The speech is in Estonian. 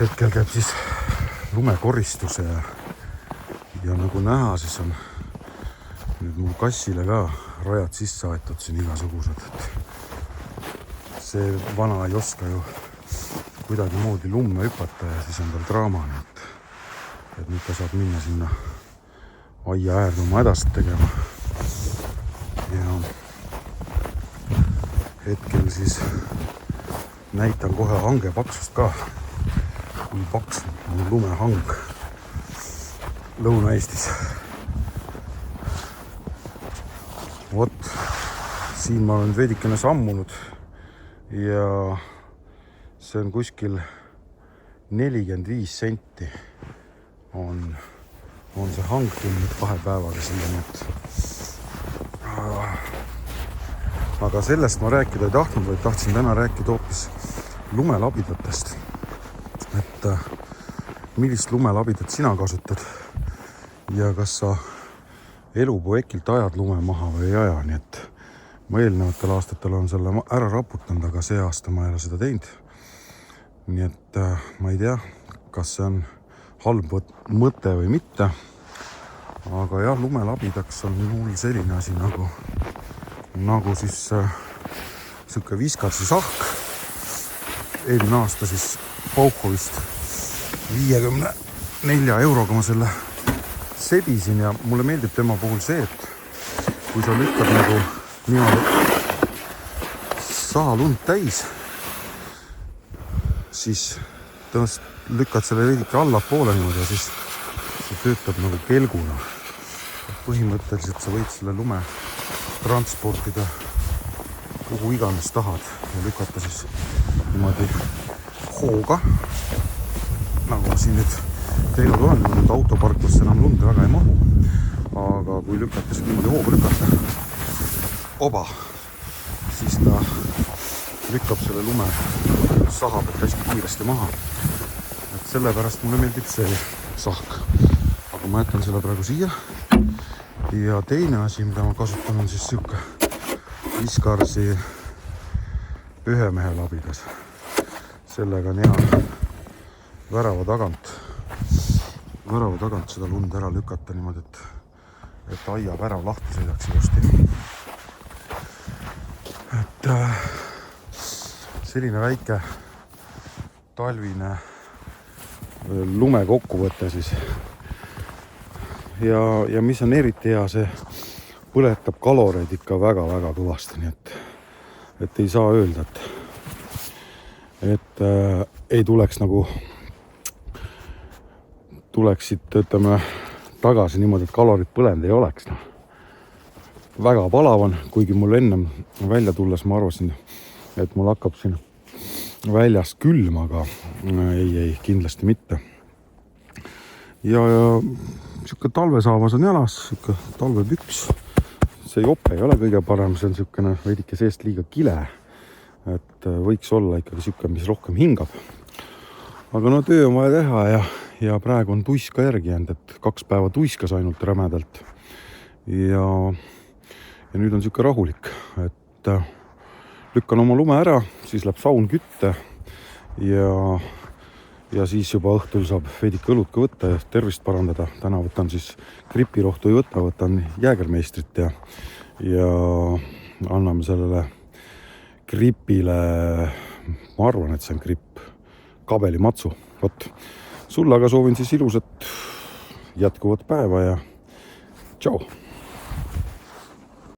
hetkel käib siis lumekoristuse ja nagu näha, siis on nüüd mul kassile ka rajad sisse aetud siin igasugused, et see vana ei oska ju kuidagi moodi lumme hüpata ja siis on tal draama, et nüüd ta saab minna sinna aia äärde oma hädast tegema. Ja hetkel siis näitan kohe hange paksust ka, kui paks on lumehang Lõuna-Eestis. Vot, siin ma olen veidikene sammunud ja see on kuskil 45 senti on see hang tulnud 2 päevaga siia. Aga sellest ma rääkida ei tahtnud, vaid tahtsin täna rääkida hoopis lumelabidatest. Et millist lumelabidat sina kasutad ja kas sa elupuekilt ajad lume maha või ei aja. Nii et ma eelnevatel aastatel on selle ära raputanud, aga see aasta ma ei ole seda teinud. Nii et ma ei tea, kas see on halb mõte või mitte. Aga jah, lumelabidaks on mul selline asi nagu siis siuke viskarsi sahk. Eelmine aasta siis Paukovist 54 euroga ma selle sebisin ja mulle meeldib tema puhul see, et kui sa lükkad nagu niimoodi sahalund täis, siis tõenäoliselt lükkad selle veidike allapoole niimoodi ja siis see töötab nagu kelguna. Põhimõtteliselt sa võid selle lume transportida kuhu iganes tahad ja lükata siis niimoodi hooga, nagu ma siin nüüd teinud olen, nüüd autoparklust enam lund väga ei mahu, aga kui lükata siis niimoodi hooga lükata, siis ta lükkab selle lume sahabet hästi kiiresti maha. Et sellepärast mulle meeldib see sahk, aga ma jätan selle praegu siia. Ja teine asi, mida ma kasutan, on siis siuke viskarsi ühemehe labidas. Sellega on hea värava tagant seda lund ära lükata niimoodi, et aia värav lahti sõidaks ilusti. Et selline väike talvine lume kokkuvõte siis. Ja mis on eriti hea, see põletab kaloreid ikka väga-väga kõvasti, nii et ei saa öelda, et ei tuleks nagu tuleksid, ütleme, tagasi niimoodi, et kalorid põlend ei oleks. Väga palav on, kuigi mul ennem välja tulles ma arvasin, et mul hakkab siin väljas külm, aga ei, kindlasti mitte. Ja siuke talvesaavas on jalas, siuke talvepüks. See jope ei ole kõige parem, see on siukene veidike seest liiga kile. Et võiks olla ikkagi siuke, mis rohkem hingab. Aga no töö on vaja teha ja praegu on tuiska järgi jäänud, et 2 päeva tuiskas ainult rämedalt. Ja nüüd on siuke rahulik, et lükkan oma lume ära, siis läheb saun kütte ja siis juba õhtul saab veidike õlut ka võtta ja tervist parandada. Täna võtan siis gripirohtu ei võta, võtan jäägermeistrit ja anname sellele gripile, ma arvan, et see on gripp, kabelimatsu. Vot, sulle aga soovin siis ilusat jätkuvat päeva ja tšau!